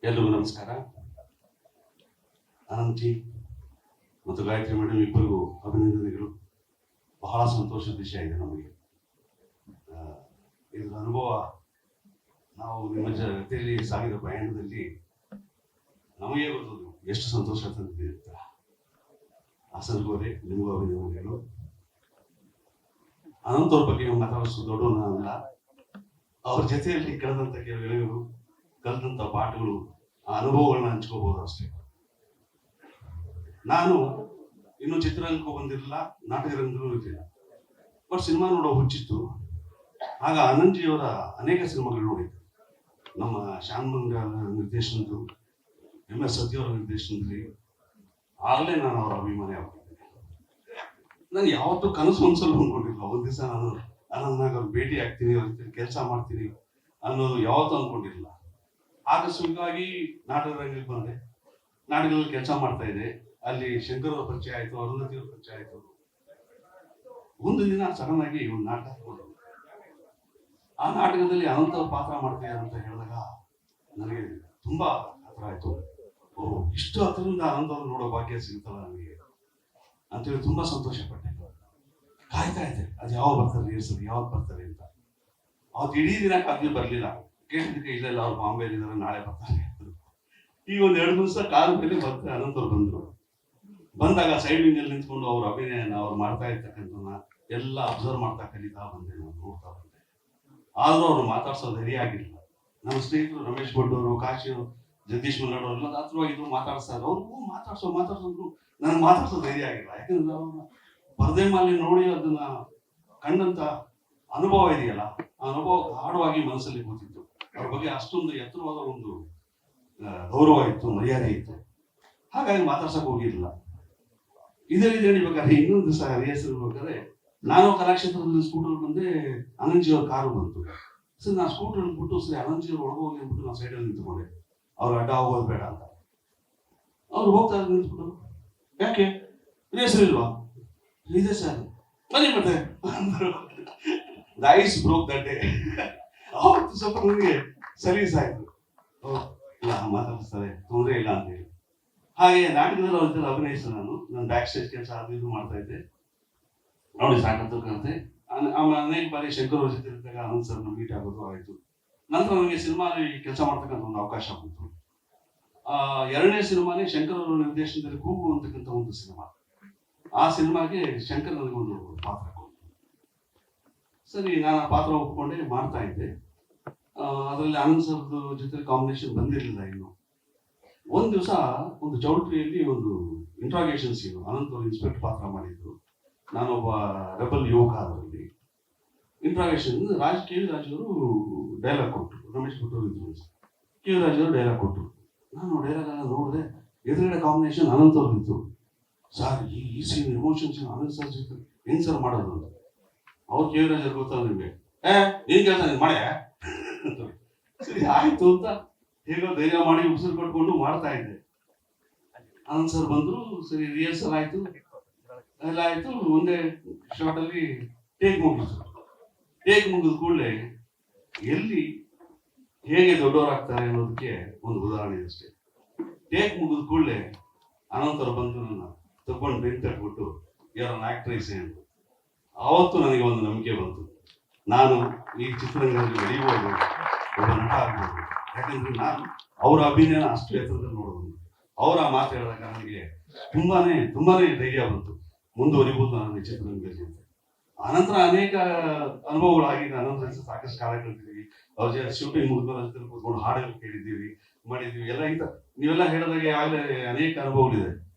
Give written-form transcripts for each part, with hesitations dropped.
ಎಲ್ರಿಗೂ ನಮಸ್ಕಾರ. ಅನಂತ್ ಮತ್ತು ಗಾಯತ್ರಿ ಮೇಡಮ್ ಇಬ್ಬರಿಗೂ ಅಭಿನಂದನೆಗಳು. ಬಹಳ ಸಂತೋಷದ ವಿಷಯ ಇದೆ ನಮಗೆ. ಇದರ ಅನುಭವ ನಾವು ನಿಮ್ಮ ಜೊತೆಯಲ್ಲಿ ಸಾಗಿದ ಪ್ರಯಾಣದಲ್ಲಿ ನಮಗೆ ಗೊತ್ತದು ಎಷ್ಟು ಸಂತೋಷ ತಂದಿದೆ ಅಂತ. ಹಾಸನಗೋರೆ ನಿಮಗೂ ಅಭಿನಂದನೆಗಳು. ಅನಂತ್ ಅವ್ರ ಬಗ್ಗೆ ಮಾತಾಡಿಸೋದು ದೊಡ್ಡವನಲ್ಲ, ಅವ್ರ ಜೊತೆಯಲ್ಲಿ ಕಳೆದಂಥ ಕೆಲವು ಕಲಿತಂಥ ಪಾಠಗಳು, ಆ ಅನುಭವಗಳನ್ನ ಹಂಚ್ಕೋಬಹುದು ಅಷ್ಟೇ. ನಾನು ಇನ್ನು ಚಿತ್ರರಂಗಕ್ಕೂ ಬಂದಿರಲಿಲ್ಲ, ನಾಟಕ ರಂಗದಲ್ಲೂ ಇರಲಿಲ್ಲ, ಬಟ್ ಸಿನಿಮಾ ನೋಡೋ ಹುಚ್ಚಿತ್ತು. ಆಗ ಆನಂದ್ಜಿಯವರ ಅನೇಕ ಸಿನಿಮಾಗಳು ನೋಡಿದ್ದೆ. ನಮ್ಮ ಶ್ಯಾಮ್ ಮಂಗಲ್ ನಿರ್ದೇಶನದ್ದು, MS ಸತ್ಯವರ ನಿರ್ದೇಶನದಲ್ಲಿ. ಆಗಲೇ ನಾನು ಅವರ ಅಭಿಮಾನಿ ಆಗ್ತಿದ್ದೆ. ನಾನು ಯಾವತ್ತೂ ಕನಸು ಮನಸ್ಸಲ್ಲಿ ಅಂದ್ಕೊಂಡಿಲ್ಲ ಒಂದು ದಿವಸ ನಾನು ಅನಂತ್ನಾಗ ಅವ್ರು ಭೇಟಿ ಆಗ್ತೀನಿ, ಅವ್ರ ಜೊತೆ ಕೆಲಸ ಮಾಡ್ತೀನಿ ಅನ್ನೋದು ಯಾವತ್ತೂ ಅಂದ್ಕೊಂಡಿರಲಿಲ್ಲ. ಆಕಸ್ಮಿಕವಾಗಿ ನಾಟಕ ರಂಗಕ್ಕೆ ಬಂದೆ, ನಾಟಕದಲ್ಲಿ ಕೆಲಸ ಮಾಡ್ತಾ ಇದ್ದೆ. ಅಲ್ಲಿ ಶಂಕರ್ ಅವ್ರ ಪರಿಚಯ ಆಯ್ತು, ಅರುಂಧತಿ ಅವ್ರ ಪರಿಚಯ ಆಯ್ತು. ಒಂದು ದಿನ ಸಡನ್ ಆಗಿ ಒಂದು ನಾಟಕ ಹಾಕೊಂಡು, ಆ ನಾಟಕದಲ್ಲಿ ಅನಂತ ಪಾತ್ರ ಮಾಡ್ತೀಯ ಅಂತ ಹೇಳಿದಾಗ ನನಗೆ ತುಂಬಾ ಹತ್ರ ಆಯ್ತು. ಓಹ್, ಇಷ್ಟು ಹತ್ರದಿಂದ ಅನಂತವ್ರು ನೋಡೋ ಭಾಗ್ಯ ಸಿಗುತ್ತಲ್ಲ ನನಗೆ ಅಂತೇಳಿ ತುಂಬಾ ಸಂತೋಷ ಪಟ್ಟೆ. ಕಾಯ್ತಾ ಇದ್ದೆ ಅದು ಯಾವಾಗ ಬರ್ತಾರೆ ರಿಹರ್ಸಲ್, ಯಾವಾಗ ಬರ್ತಾರೆ ಅಂತ. ಅವತ್ತು ಇಡೀ ದಿನ ಕಾದ್ವಿ ಬರಲಿಲ್ಲ. ಕೇಳಿದ್ದಕ್ಕೆ ಇಲ್ಲ ಅವ್ರು ಬಾಂಬೆಯಲ್ಲಿ ಇದ್ದಾರೆ, ನಾಳೆ ಬರ್ತಾರೆ. ಈಗ ಒಂದ್ 2 ದಿವಸ ಕಾಲ ಮೇಲೆ ಬರ್ತಾರೆ ಅನಂತವ್ರು ಬಂದ್ರು. ಬಂದಾಗ ಸೈಡ್ ವಿಂಗ್ ಅಲ್ಲಿ ನಿಂತ್ಕೊಂಡು ಅವ್ರ ಅಭಿನಯನ ಅವ್ರು ಮಾಡ್ತಾ ಇರ್ತಕ್ಕಂಥ ಎಲ್ಲ ಅಬ್ಸರ್ವ್ ಮಾಡ್ತಾ ಕಲಿತಾ ಬಂದೆ, ನಾನು ನೋಡ್ತಾ ಬಂದೆ. ಆದ್ರೂ ಅವ್ರು ಮಾತಾಡ್ಸೋದು ಧೈರ್ಯ ಆಗಿಲ್ಲ. ನಮ್ಮ ಸ್ನೇಹಿತರು ರಮೇಶ್ ಗೊಡ್ಡವರು, ಕಾಶಿ, ಜಗದೀಶ್ ಮಲ್ನಾಡ್ ಅವ್ರೆಲ್ಲ ಹತ್ರವಾಗಿದ್ರು, ಮಾತಾಡ್ಸ್ತಾ ಇದ್ರು. ಅವ್ರಿಗೂ ಮಾತಾಡ್ಸೋದ್ರು ನನಗೆ ಮಾತಾಡ್ಸೋ ಧೈರ್ಯ ಆಗಿಲ್ಲ. ಯಾಕಂದ್ರೆ ಅವ್ರನ್ನ ಪರದೆ ಮೇಲೆ ನೋಡಿ ಅದನ್ನ ಕಂಡಂತ ಅನುಭವ ಇದೆಯಲ್ಲ, ಆ ಅನುಭವ ಗಾಢವಾಗಿ ಮನಸ್ಸಲ್ಲಿ ಕೂತಿತ್ತು. ಅವ್ರ ಬಗ್ಗೆ ಅಷ್ಟೊಂದು ಎತ್ತರವಾದ ಒಂದು ಗೌರವ ಇತ್ತು, ಮರ್ಯಾದೆ ಇತ್ತು. ಹಾಗಾಗಿ ಮಾತಾಡ್ಸಕ್ ಹೋಗಿರ್ಲಿಲ್ಲ. ಇದೇ ರೀತಿ ಹೇಳ್ಬೇಕಾದ್ರೆ ಇನ್ನೊಂದು ದಿವಸ ರಿಹರ್ಸಲ್ ಇರ್ಬೇಕಾದ್ರೆ ನಾನು ಕಲಾಕ್ಷೇತ್ರದಲ್ಲಿ ಸ್ಕೂಟರ್ ಬಂದೆ, ಅನಂತ್ಜಿ ಅವ್ರ ಕಾರು ಬಂತು. ಸರಿ, ನಾನು ಸ್ಕೂಟರ್ ಬಿಟ್ಟು ಸರಿ ಅನಂತ್ಜಿ ಅವ್ರು ಒಳಗೋಗಿ ಅಂದ್ಬಿಟ್ಟು ನಾನು ಸೈಡಲ್ಲಿ ನಿಂತ್ಕೊಂಡೆ, ಅವ್ರು ಅಡ್ಡ ಹೋಗೋದು ಬೇಡ ಅಂತ. ಅವ್ರು ಹೋಗ್ತಾ ನಿಂತ್ಬಿಟ್ಟು, ಯಾಕೆ ರಿಹರ್ಸಲ್ ಇಲ್ವಾ? ಇದೆ ಸರ್, ಬನ್ನಿ ಮತ್ತೆ ಐಸ್ ಬ್ರೋಕ್ ದಟ್ ಡೇ. ಅವತ್ತು ಸ್ವಲ್ಪ ನನಗೆ ಸಲೀಸ್ ಆಯ್ತು, ಇಲ್ಲ ಮಾತಾಡಿಸ್ತಾರೆ, ತೊಂದರೆ ಇಲ್ಲ ಅಂತ ಹೇಳಿ. ಹಾಗೆ ನಾಟಕದಲ್ಲಿ ಅವ್ರ ಜೊತೆ ಅಭಿನಯಿಸಿದ ನಾನು ಬ್ಯಾಕ್ ಸ್ಟೇಜ್ ಕೆಲಸ ಅದು ಇದು ಮಾಡ್ತಾ ಇದ್ದೆ. ನೋಡಿ ಸಾಕಂತ ಕಲಿತೆ. ಅನೇಕ ಬಾರಿ ಶಂಕರ್ ಅವ್ರ ಜೊತೆ ಇದ್ದಾಗ ಅನಂತ್ ಸರ್ ಮೀಟ್ ಆಗೋದು ಆಯ್ತು. ನಂತರ ನನಗೆ ಸಿನಿಮಾ ಕೆಲಸ ಮಾಡ್ತಕ್ಕಂಥ ಒಂದು ಅವಕಾಶ ಬಂತು. 2ನೇ ಸಿನಿಮಾನೇ ಶಂಕರ್ ಅವರ ನಿರ್ದೇಶನದಲ್ಲಿ ಕೂಗು ಅಂತಕ್ಕಂಥ ಒಂದು ಸಿನಿಮಾ. ಆ ಸಿನಿಮಾಗೆ ಶಂಕರ್ ನನಗೊಂದು ಪಾತ್ರ ಕೊಟ್ಟು, ಸರಿ ನಾನು ಆ ಪಾತ್ರ ಒಪ್ಕೊಂಡೆ ಮಾಡ್ತಾ ಇದ್ದೆ. ಅದರಲ್ಲಿ ಅನಂತ್ ಸರ್ದು ಜೊತೆ ಕಾಂಬಿನೇಷನ್ ಬಂದಿರಲಿಲ್ಲ ಇನ್ನು. ಒಂದ್ ದಿವಸ ಒಂದು ಚೌಲ್ಟ್ರಿಯಲ್ಲಿ ಒಂದು ಇಂಟ್ರಾಗೇಷನ್ ಸೀನು, ಅನಂತ್ ಅವರು ಇನ್ಸ್ಪೆಕ್ಟರ್ ಪಾತ್ರ ಮಾಡಿದ್ರು, ನಾನೊಬ್ಬ ರೆಬಲ್ ಯುವಕ. ಅದರಲ್ಲಿ ಇಂಟ್ರಾಗೇಷನ್ ಕೆ ವಿ ರಾಜ್ ಅವರು ಡೈಲಾಗ್ ಕೊಟ್ಟರು, ರಮೇಶ್ ಭಟ್ ಇದ್ರು, ಕೆ ವಿ ರಾಜ್ ಅವರು ಡೈಲಾಗ್ ಕೊಟ್ಟರು. ನಾನು ಡೈಲಾಗ್ ಎಲ್ಲ ನೋಡಿದೆ, ಎದುರುಗಡೆ ಕಾಂಬಿನೇಷನ್ ಅನಂತ್ ಅವ್ರು ಇತ್ತು. ಸರ್, ಈ scene emotion scene Anant sir ಜೊತೆ ಹೆಂಗ್ ಸರ್ ಮಾಡೋದು ಅಂತ. ಅವ್ರು ಕೆ ವಿ ರಾಜ್ ಅವ್ರು ಗೊತ್ತಲ್ಲ ನಿಮ್ಗೆ, ನೀನ್ ಕೆಲಸ ನೀನ್ ಮಾಡೆ. ಸರಿ ಆಯ್ತು ಅಂತ ಹೇಗೋ ಧೈರ್ಯ ಮಾಡಿ ಉಸಿರು ಕಟ್ಕೊಂಡು ಮಾಡ್ತಾ ಇದ್ದೆ. ಅನಂತ್ ಸರ್ ಬಂದ್ರು, ಸರಿ ರಿಹರ್ಸಲ್ ಆಯ್ತು, ಎಲ್ಲ ಆಯ್ತು. ಒಂದೇ ಶಾರ್ಟ್ ಅಲ್ಲಿ ಟೇಕ್ ಮುಗಿದ್ರು. ಟೇಕ್ ಮುಗಿದ ಕೂಡಲೇ ಎಲ್ಲಿ ಹೇಗೆ ದೊಡ್ಡವರಾಗ್ತಾರೆ ಅನ್ನೋದಕ್ಕೆ ಒಂದು ಉದಾಹರಣೆ ಅಷ್ಟೇ. ಟೇಕ್ ಮುಗಿದ ಕೂಡಲೇ ಅನಂತ್ ಅವ್ರು ಬಂದು ನನ್ನ ತಗೊಂಡು ಬೆಂಕ್ ತಟ್ಬಿಟ್ಟು ಯಾರ ಆಕ್ಟ್ರೆಸ್ ಅಂತ. ಆವತ್ತು ನನಗೆ ಒಂದು ನಂಬಿಕೆ ಬಂತು, ನಾನು ಈ ಚಿತ್ರರಂಗದಲ್ಲಿ ಬೆಳೀಬೋದು, ಒಬ್ಬ ನಟ ಆಗ್ಬೋದು. ಯಾಕಂದ್ರೆ ನಾನು ಅವರ ಅಭಿನಯನ ಅಷ್ಟು ಎತ್ತರದಲ್ಲಿ ನೋಡೋದು. ಅವರ ಮಾತು ಹೇಳಿದಾಗ ನನಗೆ ತುಂಬಾನೇ ಧೈರ್ಯ ಬಂತು, ಮುಂದುವರಿಬಹುದು ನಾನು ಈ ಚಿತ್ರರಂಗದಲ್ಲಿ ಅಂತ. ಆನಂತರ ಅನೇಕ ಅನುಭವಗಳಾಗಿದೆ. ಅನಂತರ ಸಾಕಷ್ಟು ಕಾಲ ಕಳ್ತಿದ್ದೀವಿ. ಅವ್ರ ಜೊತೆ ಶೂಟಿಂಗ್ ಮುಗಿದ್ಮೇಲೆ ಕೂತ್ಕೊಂಡು ಹಾಡುಗಳು ಕೇಳಿದ್ದೀವಿ, ಮಾಡಿದ್ದೀವಿ ಎಲ್ಲ. ಇಂಥ ನೀವೆಲ್ಲ ಹೇಳಿದಾಗೆ ಆಗಲೇ ಅನೇಕ ಅನುಭವಗಳಿದೆ.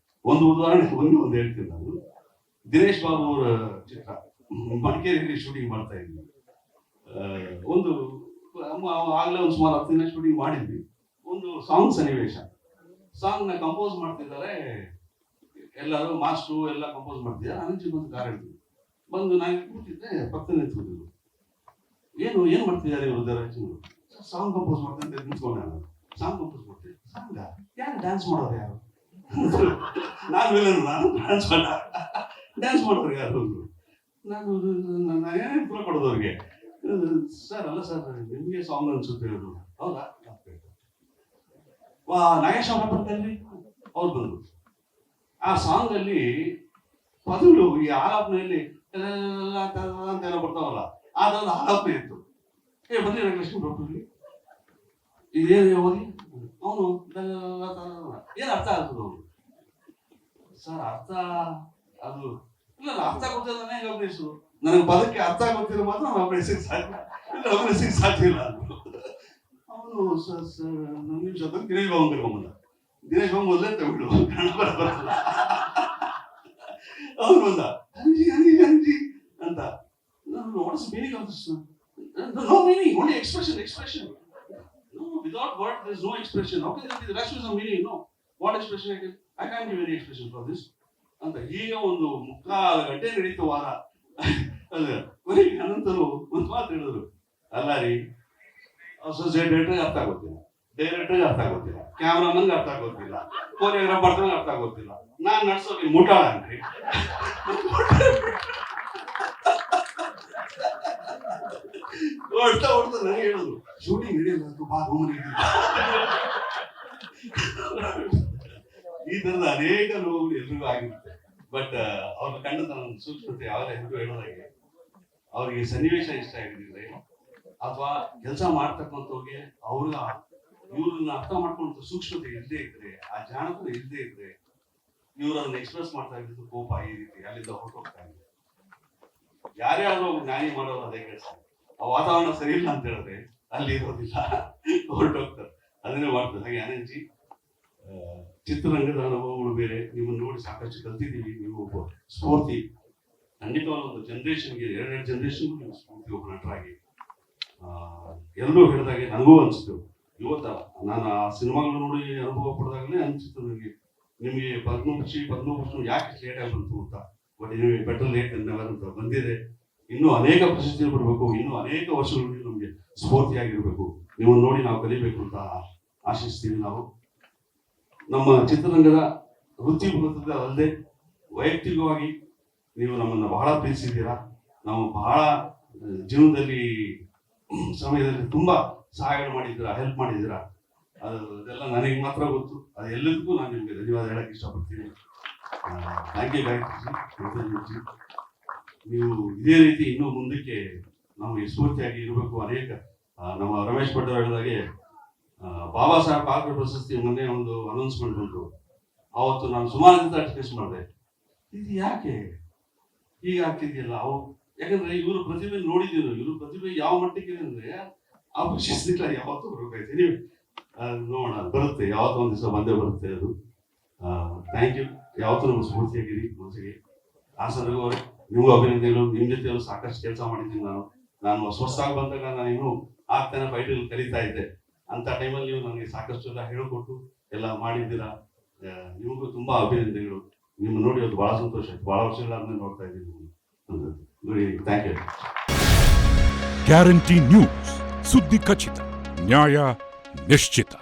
ಒಂದು ಉದಾಹರಣೆ ಒಂದು ಹೇಳ್ತೀನಿ ನಾನು. ದಿನೇಶ್ ಬಾಬು ಅವರ ಚಿತ್ರ ಮಡಿಕೇರಿಯಲ್ಲಿ ಶೂಟಿಂಗ್ ಮಾಡ್ತಾ ಇದ್ವಿ. ಒಂದು ಆಗ್ಲೇ ಒಂದು ಸುಮಾರು 10 ದಿನ ಶೂಟಿಂಗ್ ಮಾಡಿದ್ವಿ. ಒಂದು ಸಾಂಗ್ ಸನ್ನಿವೇಶ, ಸಾಂಗ್ ನ ಕಂಪೋಸ್ ಮಾಡ್ತಿದ್ದಾರೆ ಎಲ್ಲರೂ, ಮಾಸ್ಟ್ರು ಎಲ್ಲ ಕಂಪೋಸ್ ಮಾಡ್ತಿದ್ದಾರೆ. ಅನಂತ್ ಬಂದು ಕಾರ್ ಹಿಡಿದ್ರು, ಬಂದು ನಾನು ಕೂತಿದ್ದೆ, ಪಕ್ಕದಲ್ಲಿ ನಿಂತ್ಕೊಂಡಿದ್ರು. ಏನ್ ಮಾಡ್ತಿದ್ದಾರೆ ಇವರು? ಸಾಂಗ್ ಕಂಪೋಸ್ ಮಾಡ್ತಾರೆ ನಿಂತ್ಕೊಂಡೆ. ನಾನು ಸಾಂಗ್ ಕಂಪೋಸ್ ಮಾಡ್ತೀನಿ. ಸಾಂಗ ಯಾರು ಡ್ಯಾನ್ಸ್ ಮಾಡೋರು ಯಾರು? ನಾನು ಡ್ಯಾನ್ಸ್ ಮಾಡೋರು ಯಾರು? ನಾನು ಏನೇ ಉತ್ತರ ಕೊಡೋದವ್ರಿಗೆ, ಸರ್ ಅಲ್ಲ ಸರ್ ನಿಮಗೆ ಸಾಂಗ್ ಅನ್ಸುತ್ತೆ ಹೇಳಿದ್ರು. ಹೌದಾ? ನಾಗೇಶ್ ಅವರ ಬರ್ತಾರ್ರಿ, ಅವ್ರು ಬಂದ್ರು. ಆ ಸಾಂಗ್ ಅಲ್ಲಿ ಪದಗಳು ಈ ಆಲಾಪನೆಯಲ್ಲಿ ಅಂತೆಲ್ಲ ಬರ್ತಾವಲ್ಲ, ಅದೊಂದು ಆಲಾಪನೆ ಇತ್ತು. ಬನ್ನಿ ನಾಗಲಕ್ಷ್ಮಿ ಡಾಕ್ಟರ್ಲಿ ಇದೇನು ಓದಿ ಅವನು ಏನ್ ಅರ್ಥ ಆಗ್ತದೆ ಅವನು ಸರ್, ಅರ್ಥ ಅದು ಇಲ್ಲ, ಅರ್ಥ ಗೊತ್ತಿಲ್ಲ ಹೆಂಗೆ ಅಭಿನಯಿಸು, ನನಗೆ ಪದಕ್ಕೆ ಅರ್ಥ ಗೊತ್ತಿರೋ ಮಾತ್ರ ನಾವು ಅಭಿನಯಿಸಕ್ಕೆ ಸಾಧ್ಯ ಇಲ್ಲ ಅವನು. ನನ್ನ ನಿಮಿಷ ದಿನೇಶ್ ಬಾಬು ಕರ್ಕೊಂಬಂದ. ದಿನೇಶ್ ಬಾಬು ಮೊದಲೇ ತಮಿಳು ಕನ್ನಡ ಬರಲ್ಲ. ಅವನು ಬಂದ ಹಂಜಿ ಹಂಜಿ ಹಂಜಿ ಅಂತ. What's meaning of this? No meaning, only expression. No, without word there is no expression. How can there be the rest of the meaning? No. What expression I can't give any expression for this. ಅಂತ ಈಗ ಒಂದು 3/4 ಗಂಟೆ ನಡೀತು ವಾರ. ಅದೇ ಕೊನೆಗೆ ಅನಂತರು ಒಂದು ಮಾತು ಹೇಳಿದ್ರು, ಅಲ್ಲ ರೀ ಅಸೋಸಿಯೇಟ್ ಡೈರೆಕ್ಟರ್ಗೆ ಅರ್ಥ ಆಗೋದಿಲ್ಲ, ಡೈರೆಕ್ಟರ್ಗೆ ಅರ್ಥ ಆಗೋದಿಲ್ಲ, ಕ್ಯಾಮ್ರಾಮನ್ಗೆ ಅರ್ಥ ಆಗೋದಿಲ್ಲ, ಕೊರಿಯೋಗ್ರಾಫರ್ಗೆ ಅರ್ಥ ಆಗೋದಿಲ್ಲ, ನಾನ್ ನಡ್ಸೋಕೆ ಮುಟಾಳ ಅನ್ರಿ. ಹೊಡ್ತಾ ನನಗೆ ಹೇಳೋದು, ಶೂಟಿಂಗ್ ನಡೆಯಲ್ಲ ಬಾ ರೂಮಲ್ಲಿ. ಈ ತರದ ಅನೇಕ ನೋವುಗಳು ಎಲ್ರಿಗೂ ಆಗಿರುತ್ತೆ. ಬಟ್ ಅವ್ರ ಕಂಡದ ಸೂಕ್ಷ್ಮತೆ ಯಾವಾಗ ಎಲ್ರಿಗೂ ಹೇಳೋದಾಗೆ, ಅವ್ರಿಗೆ ಸನ್ನಿವೇಶ ಇಷ್ಟ ಆಗಿದ್ರೆ ಅಥವಾ ಕೆಲಸ ಮಾಡ್ತಕ್ಕಂಥವ್ರಿಗೆ ಇವ್ರನ್ನ ಅರ್ಥ ಮಾಡ್ಕೊಂಡ ಸೂಕ್ಷ್ಮತೆ ಇಲ್ಲದೆ ಇದ್ರೆ, ಆ ಜಾಣತನ ಇಲ್ಲದೆ ಇದ್ರೆ, ಇವ್ರು ಅದನ್ನ ಎಕ್ಸ್ಪ್ರೆಸ್ ಮಾಡ್ತಾ ಇದ್ದು ಕೋಪ ಈ ರೀತಿ ಅಲ್ಲಿಂದ ಹೊರಟೋಗ್ತಾ ಇದೆ. ಯಾರ್ಯಾರು ಜ್ಞಾನಿ ಮಾಡೋರು ಅದೇ ಕೆಲಸ. ಆ ವಾತಾವರಣ ಸರಿ ಇಲ್ಲ ಅಂತ ಹೇಳಿದ್ರೆ ಅಲ್ಲಿ ಇರೋದಿಲ್ಲ, ಹೊರಟೋಗ್ತಾರೆ. ಅದನ್ನೇ ಮಾಡ್ತಾರೆ. ಹಾಗೆ ಆನಂದ್ಜಿ, ಚಿತ್ರರಂಗದ ಅನುಭವಗಳು ಬೇರೆ, ನಿಮ್ಮನ್ನು ನೋಡಿ ಸಾಕಷ್ಟು ಕಲ್ತಿದ್ದೀವಿ. ನೀವು ಒಬ್ಬ ಸ್ಫೂರ್ತಿ, ಖಂಡಿತವಾದ ಒಂದು ಜನರೇಷನ್ಗೆ, 2 ಜನರೇಷನ್ ನೀವು ಸ್ಫೂರ್ತಿ, ಒಬ್ಬ ನಟರಾಗಿ. ಎಲ್ಲರೂ ಹೇಳಿದಾಗೆ ನನಗೂ ಅನಿಸ್ತು ಇವತ್ತ ನಾನು ಆ ಸಿನಿಮಾಗಳು ನೋಡಿ ಅನುಭವ ಪಡೆದಾಗಲೇ ಅನಿಸುತ್ತೆ ನನಗೆ, ನಿಮಗೆ ಪದ್ಮಭೂಷಣ ಯಾಕೆ ಲೇಟ್ ಆಗಿ ಬಂತು ಅಂತ. ಬಟ್ ನಿಮಗೆ ಬೆಟರ್ ಲೇಟ್ ನೆವರ್ ಅಂತ ಬಂದಿದೆ. ಇನ್ನೂ ಅನೇಕ ಪ್ರಶಸ್ತಿಗಳು ಬರಬೇಕು, ಇನ್ನೂ ಅನೇಕ ವರ್ಷಗಳು ನಮಗೆ ಸ್ಫೂರ್ತಿಯಾಗಿರ್ಬೇಕು. ನಿಮ್ಮನ್ನು ನೋಡಿ ನಾವು ಕಲಿಬೇಕು ಅಂತ ಆಶಿಸ್ತೀವಿ. ನಾವು ನಮ್ಮ ಚಿತ್ರರಂಗದ ವೃತ್ತಿಪರತೆ ಅಲ್ಲದೆ ವೈಯಕ್ತಿಕವಾಗಿ ನೀವು ನಮ್ಮನ್ನು ಬಹಳ ಪ್ರೀತಿಸಿದ್ದೀರಾ. ನಾವು ಬಹಳ ಜೀವನದಲ್ಲಿ ಸಮಯದಲ್ಲಿ ತುಂಬಾ ಸಹಾಯಗಳು ಮಾಡಿದ್ದೀರಾ, ಹೆಲ್ಪ್ ಮಾಡಿದ್ದೀರಾ. ಅದೆಲ್ಲ ನನಗೆ ಮಾತ್ರ ಗೊತ್ತು. ಅದು ಎಲ್ಲದಕ್ಕೂ ನಾನು ನಿಮಗೆ ಧನ್ಯವಾದ ಹೇಳಕ್ಕೆ ಇಷ್ಟಪಡ್ತೀನಿ. Thank you Gayatri. ನೀವು ಇದೇ ರೀತಿ ಇನ್ನೂ ಮುಂದಕ್ಕೆ ನಮಗೆ ಸ್ಫೂರ್ತಿಯಾಗಿ ಇರಬೇಕು. ಅನೇಕ ನಮ್ಮ ರಮೇಶ್ ಭಟ್ ಅವರು ಹೇಳಿದಾಗೆ ಬಾಬಾ ಸಾಹೇಬ್ ಫಾಲ್ಕೆ ಪ್ರಶಸ್ತಿ ಮೊನ್ನೆ ಒಂದು ಅನೌನ್ಸ್ಮೆಂಟ್ ಬಂತು. ಅವತ್ತು ನಾನು ಸುಮಾರು ಜೊತೆ ಡಿಸ್ಕಸ್ ಮಾಡಿದೆ, ಇದು ಯಾಕೆ ಈಗ ಆಗ್ತಿದೆಯಲ್ಲ. ಯಾಕಂದ್ರೆ ಇವರು ಪ್ರತಿಭೆ ನೋಡಿದ್ದೀವಿ, ಇವರು ಪ್ರತಿಭೆ ಯಾವ ಮಟ್ಟಿಗೆ ಅಂದ್ರೆ ಆ ಪ್ರಶಸ್ತಿಲ್ಲ ಯಾವತ್ತೂ ಬರಬೇಕಾಯ್ತು. ನೀವು ನೋಡೋಣ, ಬರುತ್ತೆ, ಯಾವತ್ತೋ ಒಂದು ದಿವಸ ಬಂದೇ ಬರುತ್ತೆ ಅದು. Thank you. ಯಾವತ್ತೂ ನಮ್ಗೆ ಸ್ಫೂರ್ತಿಯಾಗಿರಿ ಮನಸ್ಸಿಗೆ. ಹಾಸನಗೂ ಅವರೇ ನಿಮಗೂ ಅಭಿನಂದನೆಗಳು. ನಿಮ್ಮ ಜೊತೆ ಸಾಕಷ್ಟು ಕೆಲಸ ಮಾಡಿದ್ದೀನಿ ನಾನು ಹೊಸದಾಗಿ ಬಂದಾಗ ನಾನು ಇನ್ನೂ ಆಗ್ತಾನೆ ಫೈಟಲ್ಲಿ ಕಲಿತಾ ಇದ್ದೆ. ಅಂತ ಟೈಮಲ್ಲಿ ನೀವು ನನಗೆ ಸಾಕಷ್ಟು ಎಲ್ಲ ಹೇಳಿಕೊಟ್ಟು ಎಲ್ಲ ಮಾಡಿದ್ದೀರಾ. ನಿಮಗೂ ತುಂಬಾ ಅಭಿನಂದನೆಗಳು. ನಿಮ್ಮ ನೋಡಿ ಅದು ಬಹಳ ಸಂತೋಷ ಆಯ್ತು. ಬಹಳ ವರ್ಷಗಳಾದ್ಮೇಲೆ ನೋಡ್ತಾ ಇದ್ದೀನಿ. Thank you. ಗ್ಯಾರಂಟಿ ನ್ಯೂಸ್, ಸುದ್ದಿ ಖಚಿತ, ನ್ಯಾಯ ನಿಶ್ಚಿತ.